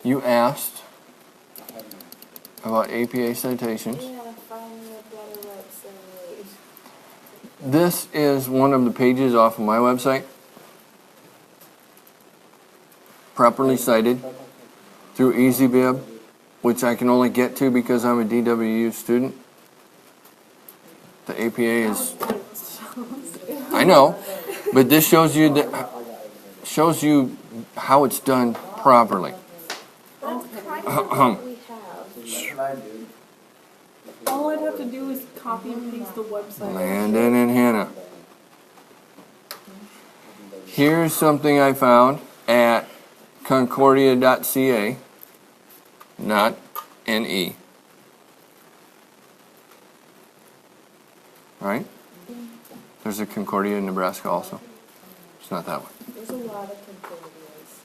you asked about APA citations. Yeah, find me a better website. This is one of the pages off of my website. Properly cited through EasyBib, which I can only get to because I'm a DWU student. The APA is, I know, but this shows you how it's done properly. That's kind of what we have. All I'd have to do is copy and paste the website. Landon and Hannah. Here's something I found at concordia.ca, not NE. Right? There's a Concordia in Nebraska also. It's not that one. There's a lot of Concordias.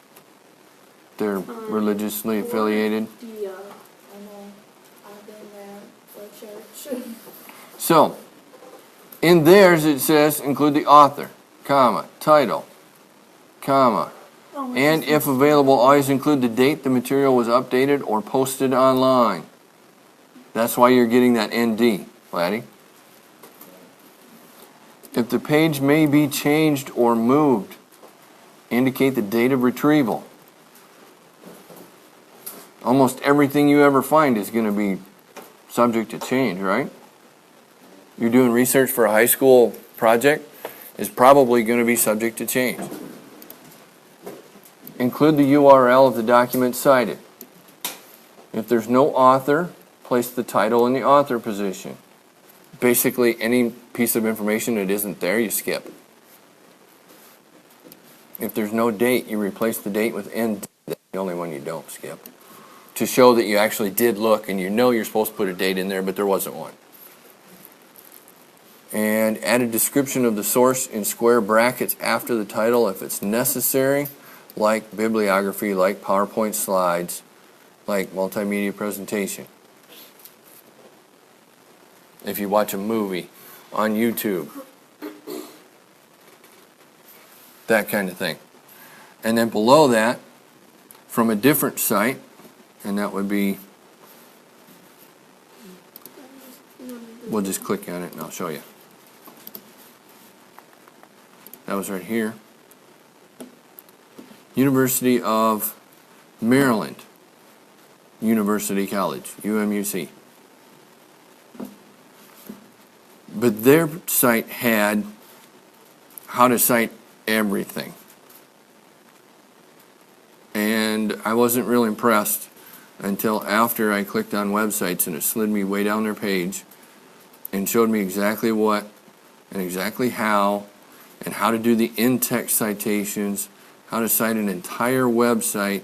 They're religiously affiliated. I know. I've been there for church. So, in theirs it says include the author, comma, title, comma, and if available, always include the date the material was updated or posted online. That's why you're getting that ND, laddie. If the page may be changed or moved, indicate the date of retrieval. Almost everything you ever find is going to be subject to change, right? You're doing research for a high school project, is probably going to be subject to change. Include the URL of the document cited. If there's no author, place the title in the author position. Basically, any piece of information that isn't there, you skip. If there's no date, you replace the date with ND. That's the only one you don't skip. To show that you actually did look and you know you're supposed to put a date in there, but there wasn't one. And add a description of the source in square brackets after the title if it's necessary, like bibliography, like PowerPoint slides, like multimedia presentation. If you watch a movie on YouTube, that kind of thing. And then below that, from a different site, and that would be, we'll just click on it and I'll show you. That was right here. University of Maryland, University College, UMUC. But their site had how to cite everything. And I wasn't real impressed until after I clicked on websites and it slid me way down their page and showed me exactly what and exactly how and how to do the in-text citations, how to cite an entire website,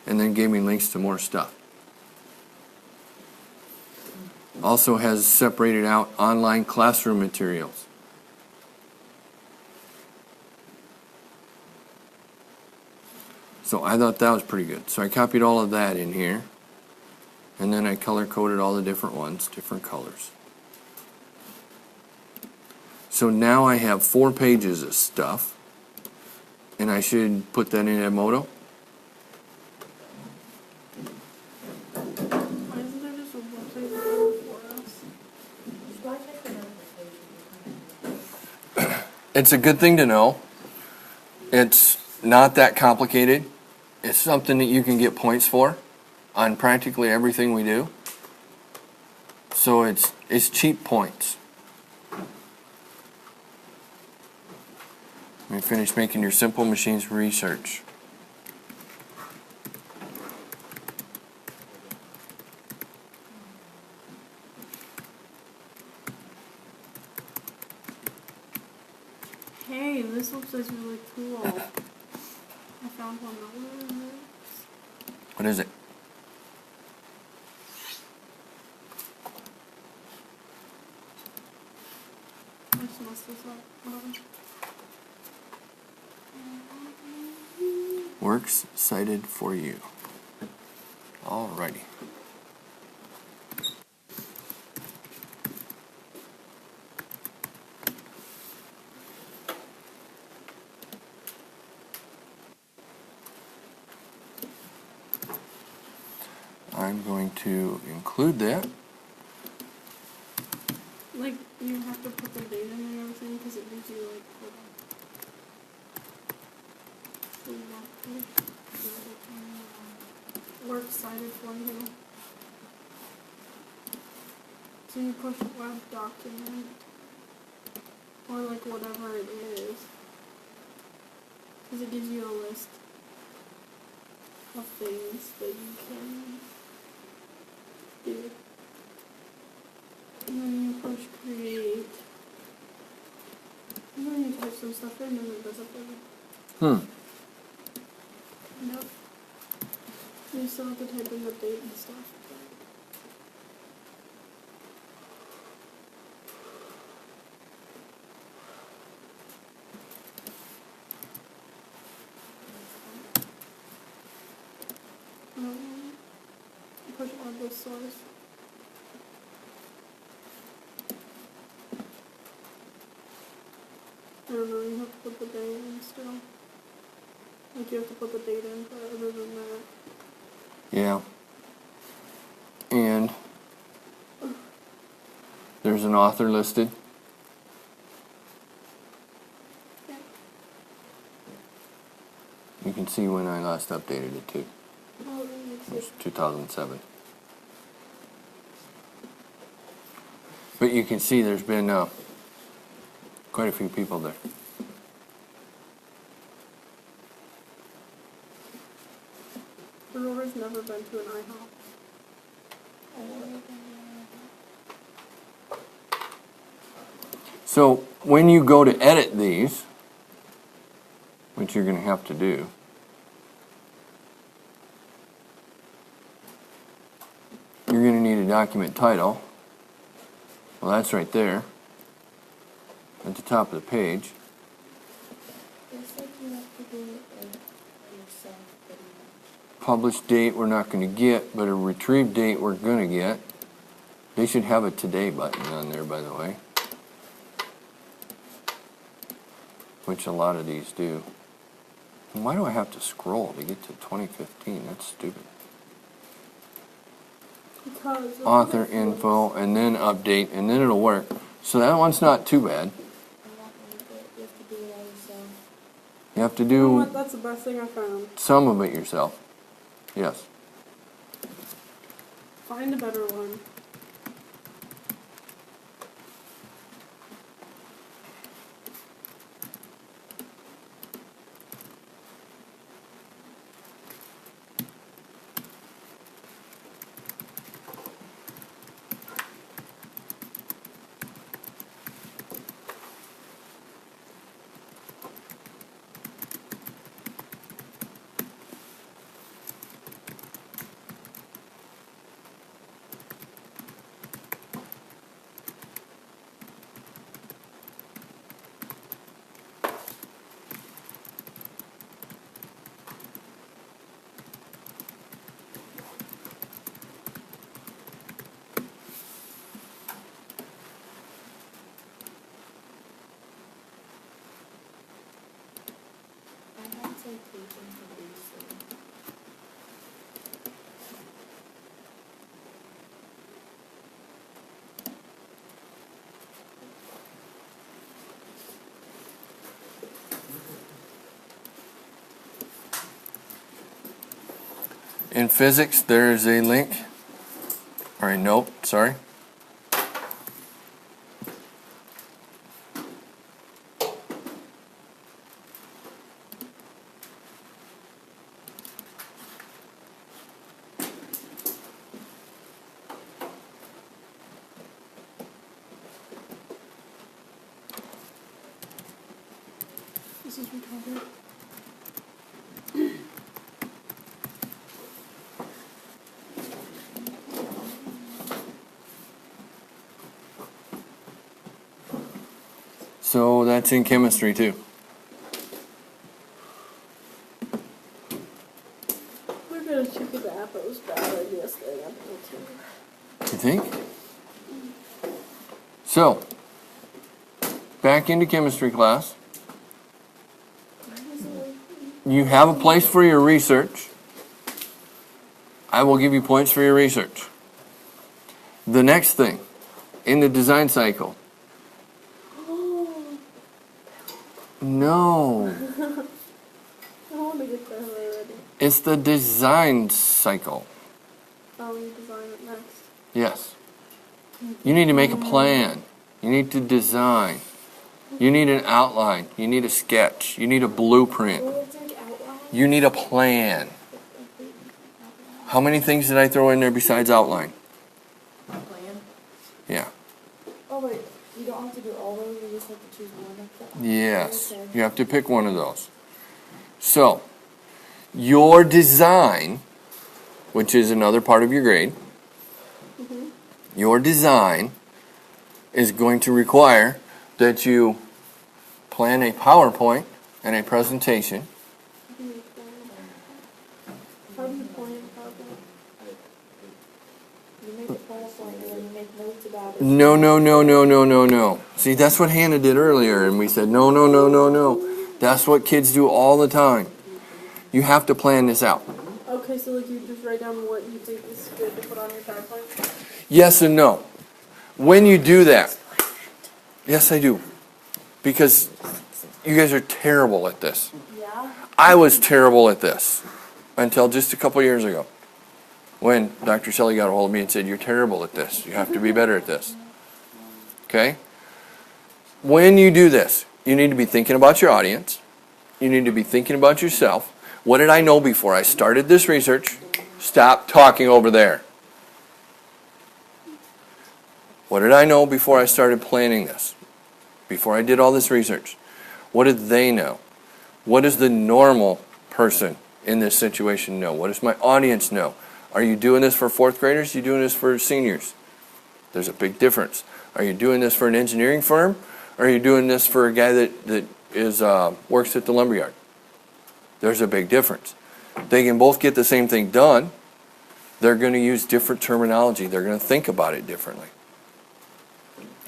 and then gave me links to more stuff. Also has separated out online classroom materials. So I thought that was pretty good. So I copied all of that in here. And then I color-coded all the different ones, different colors. So now I have 4 pages of stuff. And I should put that in Edmodo. Why isn't there just a website for us? It's a good thing to know. It's not that complicated. It's something that you can get points for on practically everything we do. So it's cheap points. Let me finish making your simple machines research. Hey, this website's really cool. I found one over. What is it? I just messed this up. Whatever. Works cited for you. Alrighty. I'm going to include that. Like, you have to put the date in and everything because it gives you, like, works cited for you. So you push web document, or like whatever it is, because it gives you a list of things that you can do. And then you push create, and then you type some stuff in and it does it for you. Yep. You still have to type in the date and stuff. Push on this source. I don't know, you have to put the date in still. Like you have to put the date in, but other than that. Yeah. And there's an author listed. Yeah. You can see when I last updated it too. Oh, that makes It was it. 2007. But you can see there's been quite a few people there. Aurora's never been to an IHOP. So when you go to edit these, which you're going to have to do, you're going to need a document title. Well, that's right there at the top of the page. Looks like you have to do it yourself pretty much. Published date we're not going to get, but a retrieved date we're going to get. They should have a today button on there, by the way, which a lot of these do. And why do I have to scroll to get to 2015? That's stupid. Because Author info, and then update, and then it'll work. So that one's not too bad. I'm not gonna do it. You have to do it all yourself. You have to You know do what? That's the best thing I found. some of it yourself. Yes. Find a better one. I had citations for these, so. In physics, there is a link, or a note, sorry. This is retarded. So that's in chemistry too. We're gonna check if the apple was bad or yes, the apple too. You think? So, back into chemistry class. You have a place for your research. I will give you points for your research. The next thing, in the design cycle. No, I want to get that already. it's the design cycle. Oh, we design it next. Yes. You need to make a plan. You need to design. You need an outline. You need a sketch. You need a blueprint. You need a plan. How many things did I throw in there besides outline? Plan? Yeah. Oh, wait, you don't have to do all those, you just have to choose one of them? Yes. Okay. You have to pick one of those. So, your design, which is another part of your grade, your design is going to require that you plan a PowerPoint and a presentation. How do you plan PowerPoint? You make a PowerPoint and then you make notes about it. No, no, no, no, no, no, no. See, that's what Hannah did earlier, and we said, no, no, no, no, no. That's what kids do all the time. You have to plan this out. Okay, so like you just write down what you think is good to put on your PowerPoint? Yes and no. When you do that, yes, I do. Because you guys are terrible at this. Yeah? I was terrible at this until just a couple years ago when Dr. Shelley got a hold of me and said, you're terrible at this. You have to be better at this. Okay? When you do this, you need to be thinking about your audience. You need to be thinking about yourself. What did I know before I started this research? Stop talking over there. What did I know before I started planning this? Before I did all this research? What did they know? What does the normal person in this situation know? What does my audience know? Are you doing this for fourth graders? Are you doing this for seniors? There's a big difference. Are you doing this for an engineering firm? Or are you doing this for a guy that is works at the lumberyard? There's a big difference. They can both get the same thing done. They're going to use different terminology. They're going to think about it differently.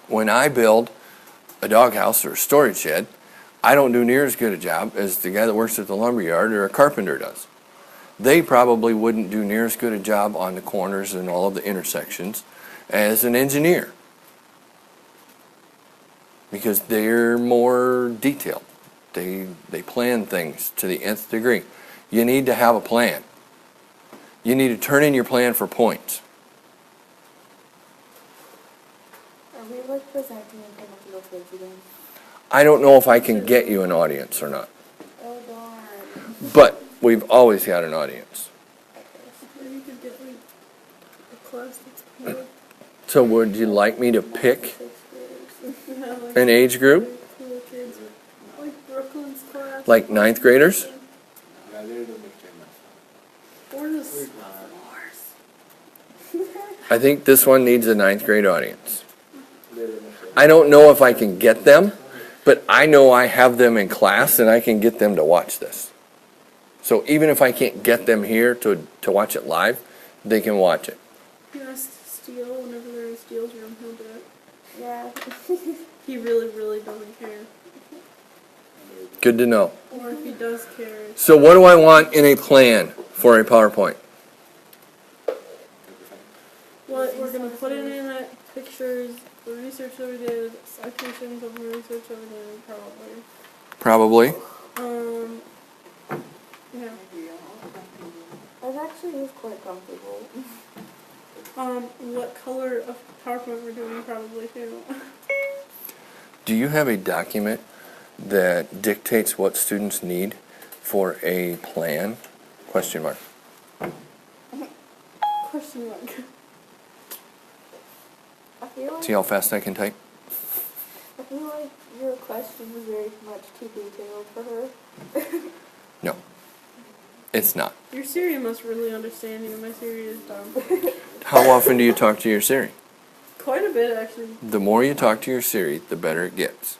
When I build a doghouse or a storage shed, I don't do near as good a job as the guy that works at the lumberyard or a carpenter does. They probably wouldn't do near as good a job on the corners and all of the intersections as an engineer, because they're more detailed. They plan things to the nth degree. You need to have a plan. You need to turn in your plan for points. Are we like presenting in front of little kids again? I don't know if I can get you an audience or not, Oh, darn. but we've always got an audience. Maybe you could get like a class that's cool. So would you like me to pick Sixth graders. Yeah, like an age group? cool kids. Like Brooklyn's class. Like ninth graders? Or just I think this one needs a ninth grade audience. I don't know if I can get them, but I know I have them in class and I can get them to watch this. So even if I can't get them here to watch it live, they can watch it. you ask Steele whenever they're in Steele's room, he'll do it. Yeah. He really, really doesn't care. Good to know. Or if he does care, it's So what do I want in a plan for a PowerPoint? what we're gonna put it in at pictures, the research that we did, citations of the research that we did, probably. Probably. Yeah. That actually is quite comfortable. What color of PowerPoint we're doing, probably too. Do you have a document that dictates what students need for a plan? Question mark. Question mark. I feel like See how fast I can type? your question was very much too detailed for her. No. It's not. Your Siri must really understand you. My Siri is dumb. How often do you talk to your Siri? Quite a bit, actually. The more you talk to your Siri, the better it gets.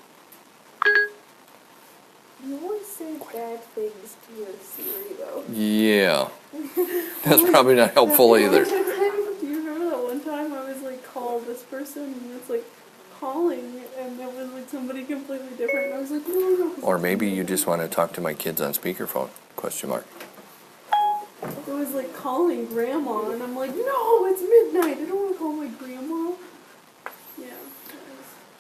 You always say bad things to your Siri, though. Yeah. That's probably not helpful either. Do you remember that one time I was like, call this person, and it's like calling, and it was like somebody completely different, and I was like, no. Or maybe you just want to talk to my kids on speakerphone? Question mark. I think It was like calling grandma, and I'm like, no, it's midnight. I don't want to call my grandma. Yeah.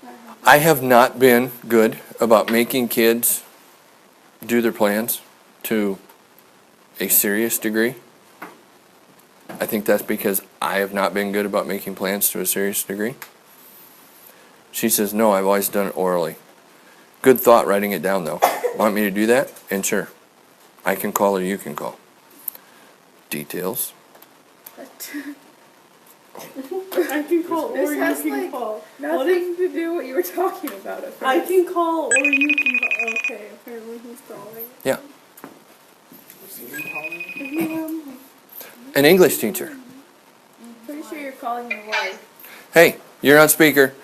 That happened. I have not been good about making kids do their plans to a serious degree. I think that's because I have not been good about making plans to a serious degree. She says, no, I've always done it orally. Good thought writing it down, though. Want me to do that? And sure, I can call or you can call. Details. I can call or This you has, can like, call. Nothing to do what you were talking about at first. I can call or you can call. Okay, apparently he's calling. Yeah. Yeah. An English teacher. Pretty sure you're calling your wife. Hey, you're on speaker.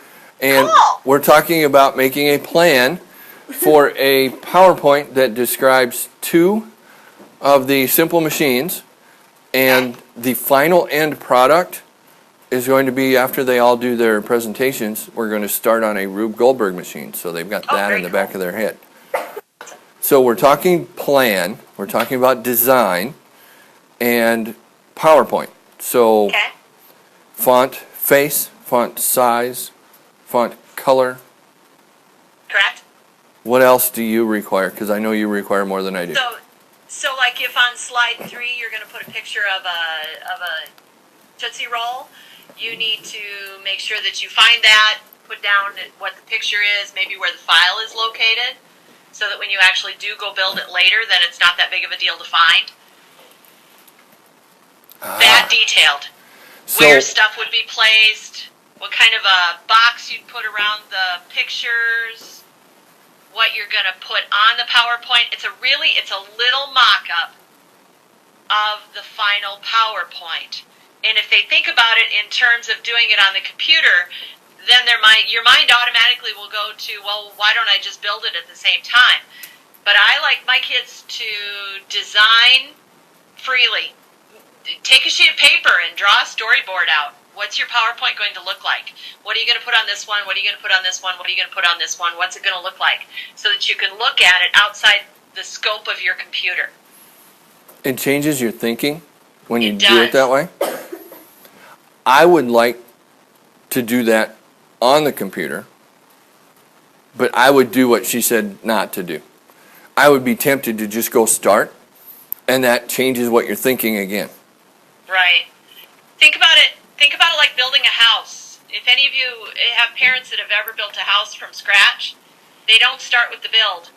And we're talking about making a plan for a PowerPoint that describes 2 of the simple machines, and the final end product is going to be, after they all do their presentations, we're going to start on a Rube Goldberg machine, so they've got that in the back of their head. So we're talking plan, we're talking about design, and PowerPoint. So font face, font size, font color. Correct? What else do you require? Because I know you require more than I do. So like if on slide 3 you're going to put a picture of a Tootsie Roll, you need to make sure that you find that, put down what the picture is, maybe where the file is located, so that when you actually do go build it later, then it's not that big of a deal to find. That detailed. Where stuff would be placed, what kind of a box you'd put around the pictures, what you're going to put on the PowerPoint. It's a little mock-up of the final PowerPoint. And if they think about it in terms of doing it on the computer, then your mind automatically will go to, well, why don't I just build it at the same time? But I like my kids to design freely. Take a sheet of paper and draw a storyboard out. What's your PowerPoint going to look like? What are you going to put on this one? What are you going to put on this one? What are you going to put on this one? What's it going to look like? So that you can look at it outside the scope of your computer. It changes your thinking when you It do it does. that way. I would like to do that on the computer, but I would do what she said not to do. I would be tempted to just go start, and that changes what you're thinking again. Right. Think about it like building a house. If any of you have parents that have ever built a house from scratch, they don't start with the build.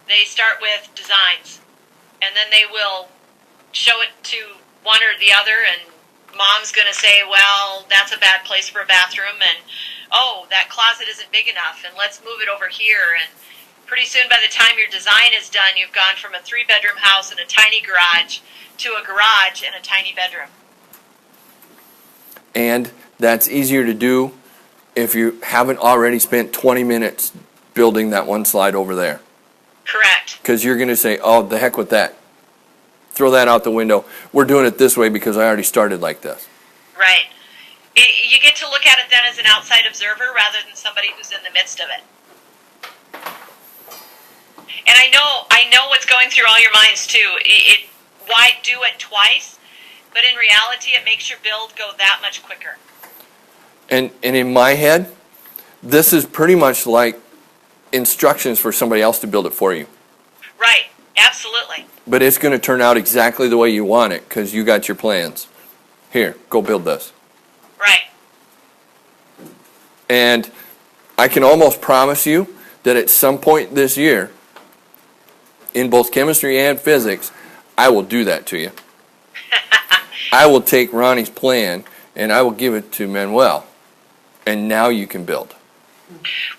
They start with designs. And then they will show it to one or the other, and mom's going to say, well, that's a bad place for a bathroom, and oh, that closet isn't big enough, and let's move it over here. And pretty soon, by the time your design is done, you've gone from a 3-bedroom house and a tiny garage to a garage and a tiny bedroom. And that's easier to do if you haven't already spent 20 minutes building that one slide over there. Correct. Because you're going to say, oh, the heck with that. Throw that out the window. We're doing it this way because I already started like this. Right. You get to look at it then as an outside observer rather than somebody who's in the midst of it. And I know what's going through all your minds too. Why do it twice? But in reality, it makes your build go that much quicker. And in my head, this is pretty much like instructions for somebody else to build it for you. Right. Absolutely. But it's going to turn out exactly the way you want it because you got your plans. Here, go build this. Right. And I can almost promise you that at some point this year, in both chemistry and physics, I will do that to you. I will take Ronnie's plan and I will give it to Manuel. And now you can build.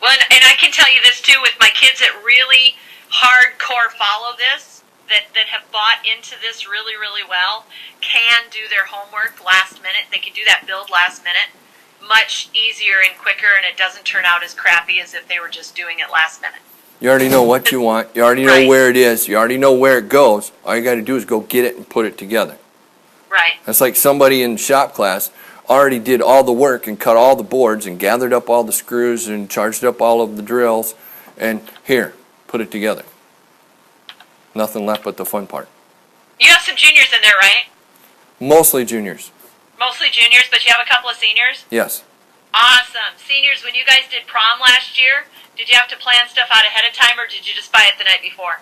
Well, and I can tell you this too, with my kids that really hardcore follow this, that have bought into this really, really well, can do their homework last minute. They can do that build last minute much easier and quicker, and it doesn't turn out as crappy as if they were just doing it last minute. You already know what you want. You already know Right. where it is. You already know where it goes. All you got to do is go get it and put it together. Right. That's like somebody in shop class already did all the work and cut all the boards and gathered up all the screws and charged up all of the drills. And here, put it together. Nothing left but the fun part. You have some juniors in there, right? Mostly juniors. Mostly juniors, but you have a couple of seniors? Yes. Awesome. Seniors, when you guys did prom last year, did you have to plan stuff out ahead of time, or did you just buy it the night before?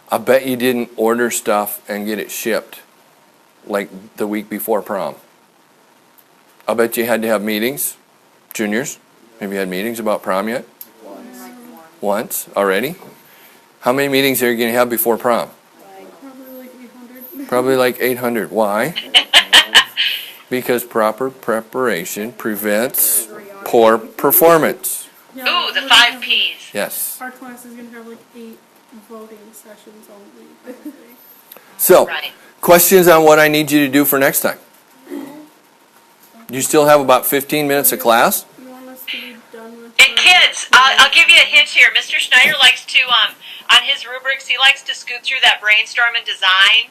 I bet you didn't order stuff and get it shipped like the week before prom. I bet you had to have meetings. Juniors, have you had meetings about prom yet? Once already? How many meetings are you going to have before prom? Probably like 800. Probably like 800. Why? Because proper preparation prevents poor performance. Ooh, the 5 Ps. Yes. Our class is going to have like 8 voting sessions only. So, Right. questions on what I need you to do for next time? You still have about 15 minutes of class? You want us to be done with And kids, I'll give you a hint here. Mr. Schneider likes to, on his rubrics, he likes to scoot through that brainstorm and design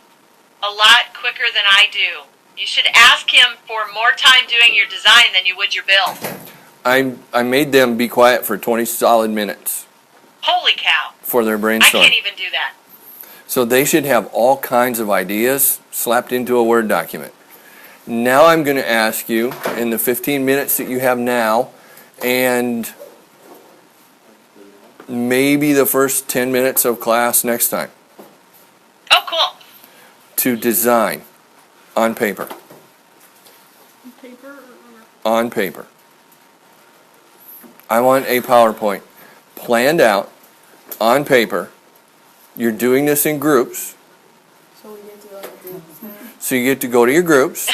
a lot quicker than I do. You should ask him for more time doing your design than you would your build. I made them be quiet for 20 solid minutes Holy cow. for their I brainstorm. can't even do that. So they should have all kinds of ideas slapped into a Word document. Now I'm going to ask you, in the 15 minutes that you have now, and maybe the first 10 minutes of class next time, Oh, cool. to design on paper. paper or On paper. I want a PowerPoint planned out on paper. You're doing this in groups. So we get to go to groups. So you get to go to your groups.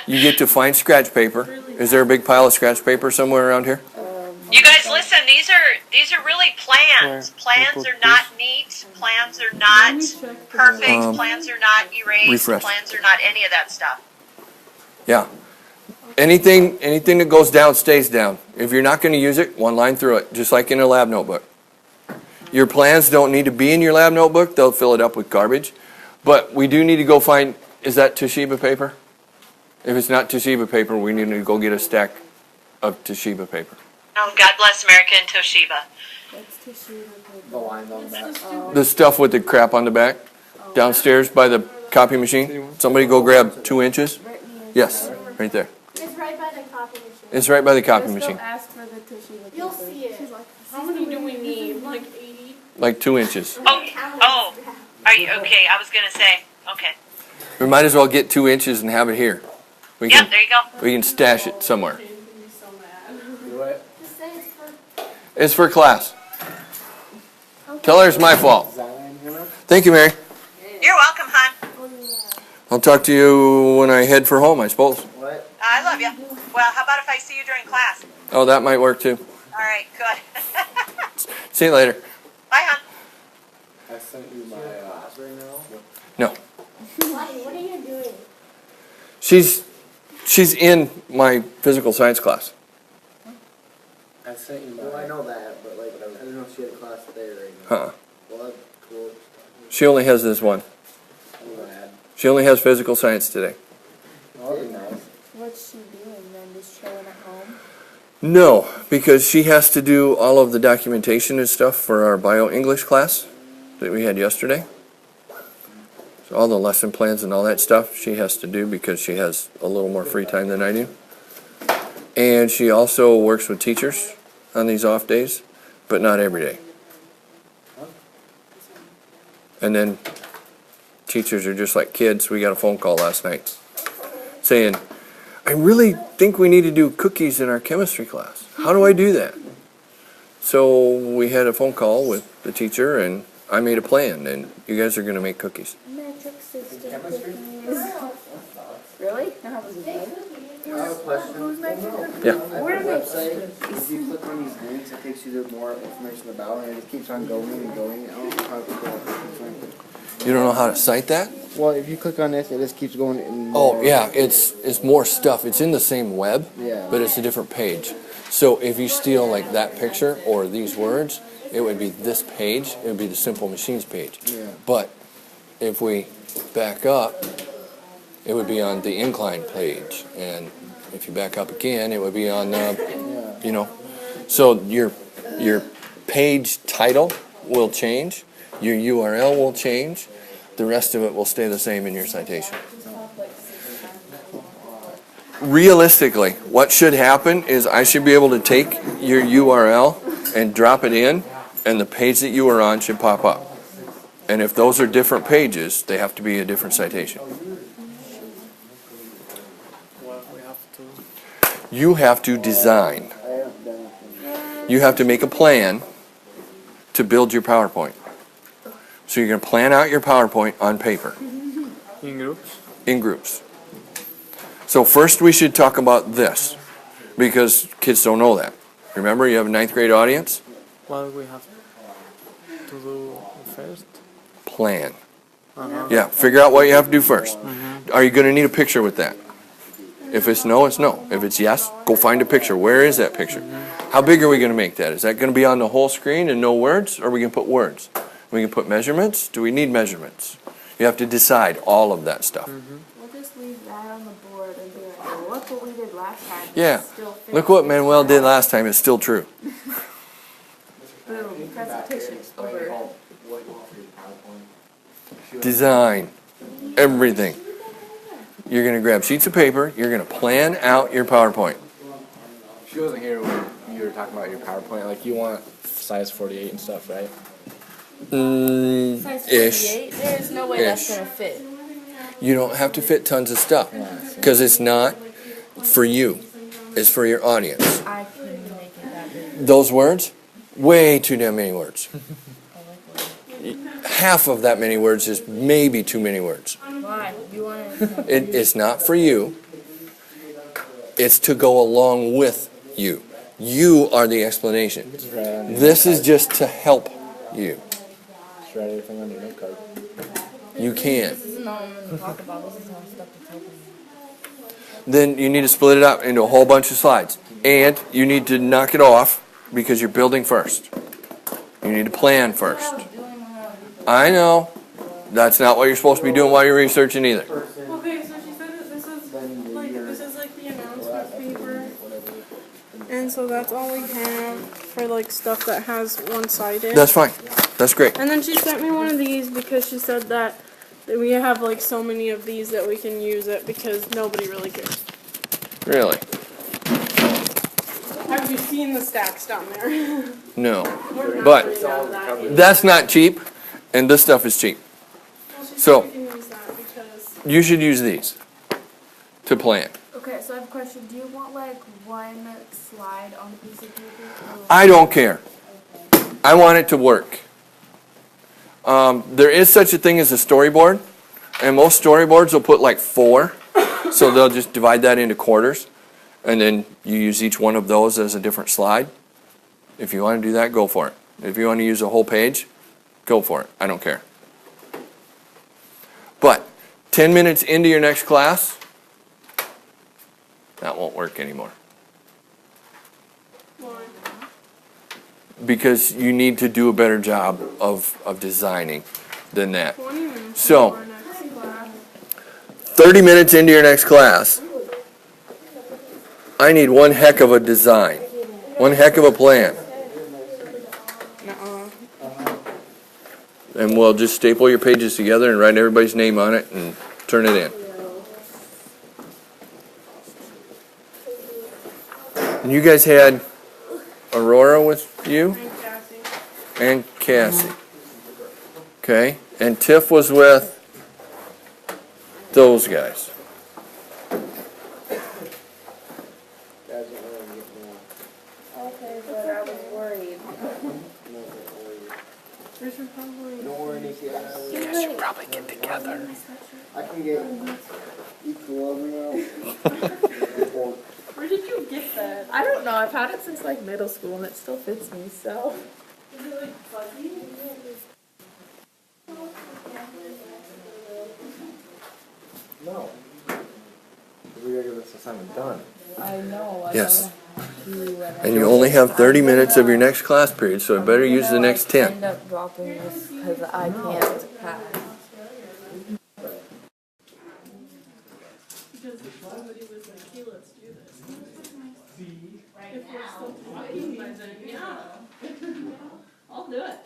You get to find scratch paper. Is there a big pile of scratch paper somewhere around here? You guys listen, these are really plans. Plans are not neat. Plans are not perfect. Plans are not erased. Refresh. Plans are not any of that stuff. Yeah. Anything that goes down stays down. If you're not going to use it, one line through it, just like in a lab notebook. Your plans don't need to be in your lab notebook. They'll fill it up with garbage. But we do need to go find, is that Toshiba paper? If it's not Toshiba paper, we need to go get a stack of Toshiba paper. Oh, God bless America and Toshiba. That's Toshiba paper. The lines on the back. The stuff with the crap on the back, downstairs by the copy machine. Somebody go grab 2 inches. Yes, right there. It's right by the copy machine. It's right by the copy Just machine. go ask for the Toshiba paper. You'll see it. How many do we need? Like 80? Like 2 inches. Oh, are you okay? I was gonna say, okay. We might as well get 2 inches and have it here. We Yeah, can, there you go. we can stash it somewhere. Shane's gonna be so mad. Do it. Just say it's for. It's for class. Tell her it's my fault. Design, you know? Thank you, Mary. You're welcome, hon. I'll talk to you when I head for home, I suppose. What? I love you. Well, how about if I see you during class? Oh, that might work too. All right, good. See you later. Bye, hon. I sent you my class right now. No. What are you doing? She's in my physical science class. I sent you my. Well, I know that, but like, I didn't know she had a class there right now. Huh. Well, that's cool. She only has this one. I'm glad. She only has physical science today. Oh, that'd be nice. What's she doing then? Just chilling at home? No, because she has to do all of the documentation and stuff for our bio-English class that we had yesterday. So all the lesson plans and all that stuff she has to do because she has a little more free time than I do. And she also works with teachers on these off days, but not every day. And then teachers are just like kids. We got a phone call last night saying, I really think we need to do cookies in our chemistry class. How do I do that? So we had a phone call with the teacher and I made a plan and you guys are going to make cookies. Metric system Chemistry? cookies. Really? That was good. I have a question. Who's making cookies? Yeah. At the website, if you click on these links, it takes you to more information about it, and it just keeps on going and going. I don't know how to go on. You don't know how to cite that? Well, if you click on this, it just keeps going. And Oh more. yeah, it's more stuff. It's in the same web, Yeah. but it's a different page. So if you steal like that picture or these words, it would be this page. It would be the Simple Machines page. Yeah. But if we back up, it would be on the incline page, and if you back up again, it would be on Yeah. you know. So your page title will change, your URL will change, the rest of it will stay the same in your citation. Realistically, what should happen is I should be able to take your URL and drop it in, and the page that you were on should pop up. And if those are different pages, they have to be a different citation. What we have to. You have to design. You have to make a plan to build your PowerPoint. So you're going to plan out your PowerPoint on paper. In groups? In groups. So first we should talk about this, because kids don't know that. Remember, you have a 9th grade audience? What we have to do first? Plan. Yeah, figure out what you have to do first. Are you going to need a picture with that? If it's no, it's no. If it's yes, go find a picture. Where is that picture? How big are we going to make that? Is that going to be on the whole screen and no words? Or are we going to put words? We can put measurements. Do we need measurements? You have to decide all of that stuff. We'll just leave that on the board and be like, well, look what we did last time. Yeah. It still fits. Look what Manuel did last time. It's still true. Boom, presentations over. Design. Everything. You're going to grab sheets of paper. You're going to plan out your PowerPoint. She wasn't here when you were talking about your PowerPoint. Like, you want size 48 and stuff, right? Size Ish. 48? There's no way that's Ish. going to fit. You don't have to fit tons of stuff, because it's not for you. It's for your audience. I couldn't make it that big. Those words, way too damn many words. Half of that many words is maybe too many words. Why? You want to... It's not for you. It's to go along with you. You are the explanation. This is just to help you. Just write everything on your note card. You can. This isn't all I'm going to talk about. This is all stuff that's helping me. Then you need to split it up into a whole bunch of slides. And you need to knock it off, because you're building first. You need to plan first. I know. That's not what you're supposed to be doing while you're researching either. Okay, so she said that this is like the announcement paper. And so that's all we have for like stuff that has one-sided. That's fine. That's great. And then she sent me one of these because she said that we have like so many of these that we can use it because nobody really cares. Really? Have you seen the stacks down there? No. We're not But really down that either. that's not cheap, and this stuff is cheap. Well, she said so- we can use that because You should use these to plan. Okay, so I have a question. Do you want like one slide on a piece of paper? Or I don't care. I want it to work. There is such a thing as a storyboard, and most storyboards will put like 4, so they'll just divide that into quarters, and then you use each one of those as a different slide. If you want to do that, go for it. If you want to use a whole page, go for it. I don't care. But 10 minutes into your next class, that won't work anymore. Because you need to do a better job of designing than that. 20 minutes So- before next class. 30 minutes into your next class, I need one heck of a design, one heck of a plan. Nuh-uh. And we'll just staple your pages together and write everybody's name on it and turn it in. And you guys had Aurora with you? And Cassie. And Cassie. Okay? And Tiff was with those guys. Okay, but I was worried. We should probably... Don't worry, Nikki. You guys should probably get together. I can get equilibrium. Where did you get that? I don't know. I've had it since like middle school and it still fits me, so. Is it like fuzzy? No. We gotta get this assignment done. I know. Yes. And you only have 30 minutes of your next class period, so I better use the next 10. End up dropping this because I can't pass. Because somebody was like, hey, let's do this. If we're still talking by then, yeah. I'll do it.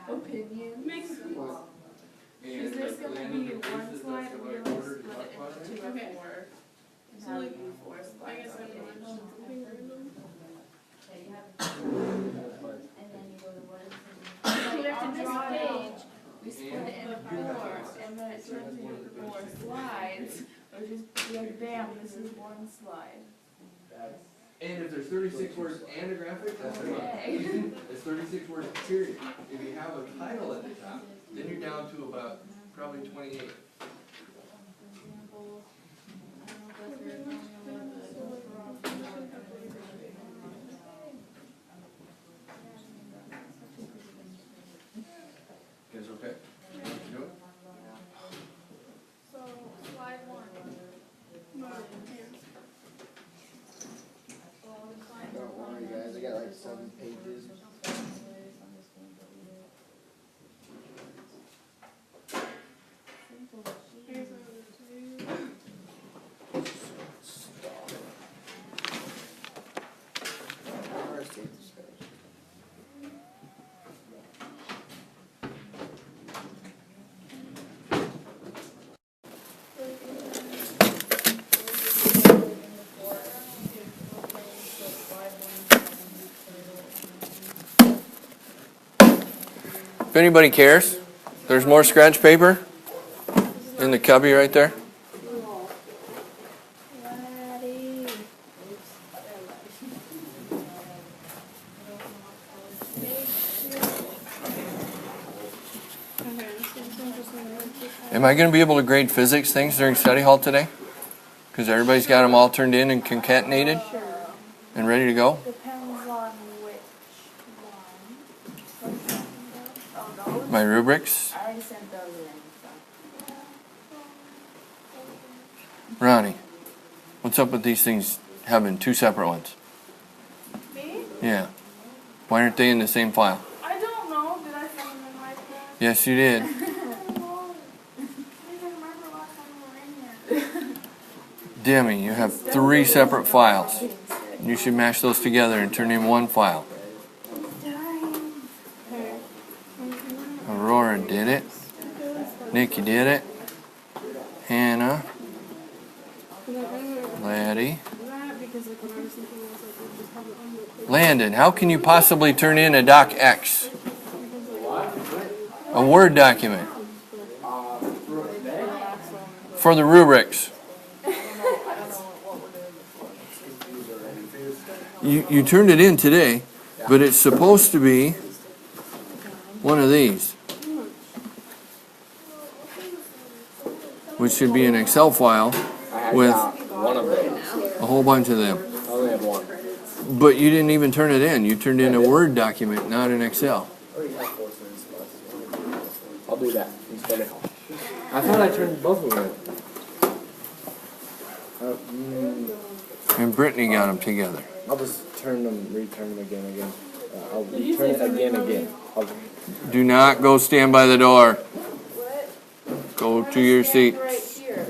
Opinion. Makes What? Is this gonna be one slide or we're gonna split it into two or Okay. four? So like, Four I slides. guess I'm not something random. On this page, we split it into four, and then it turns into four slides, which is like, bam, this is one slide. And if there's 36 words and a graphic, that's enough. Okay. It's 36 words, period. If you have a title at the top, then you're down to about probably 28. Guys okay? You do it? So, slide one. No, here. Don't worry, guys. I got like 7 pages. Here's another two. Where's the discussion? If anybody cares, there's more scratch paper in the cubby right there. Laddie. Okay, this is interesting. Am I going to be able to grade physics things during study hall today? Because everybody's got them all turned in and concatenated and ready to go? Depends on which one. Oh, those? My rubrics? I already sent those in, so. Ronnie, what's up with these things having 2 separate ones? Me? Yeah. Why aren't they in the same file? I don't know. Did I send them in my pen? Yes, you did. I don't know. I don't remember last time we were in here. Demi, you have 3 separate files. You should mash those together and turn in one file. Aurora did it. Nikki did it. Hannah. Laddie. That because like when I was thinking, I was like, we just have it on the Landon, how can you possibly turn in a doc X? A Word document. For the rubrics. You turned it in today, but it's supposed to be one of these, which should be an Excel file with One of them. a whole bunch of them. I only have one. But you didn't even turn it in. You turned in a Word document, not an Excel. I already have 4 cents left. I'll do that instead of. I thought I turned both of them in. And Brittany got them together. I'll just return them again. I'll return it again. Do not go stand by the door. Go to your seat. here.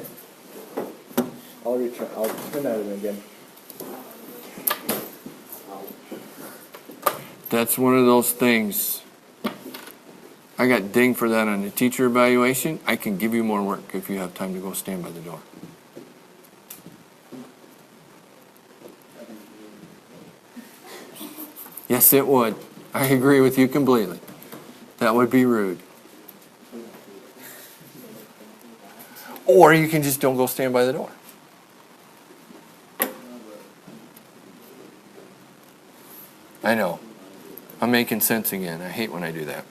I'll turn that in again. That's one of those things. I got dinged for that on the teacher evaluation. I can give you more work if you have time to go stand by the door. Yes, it would. I agree with you completely. That would be rude. Or you can just don't go stand by the door. I know. I'm making sense again. I hate when I do that.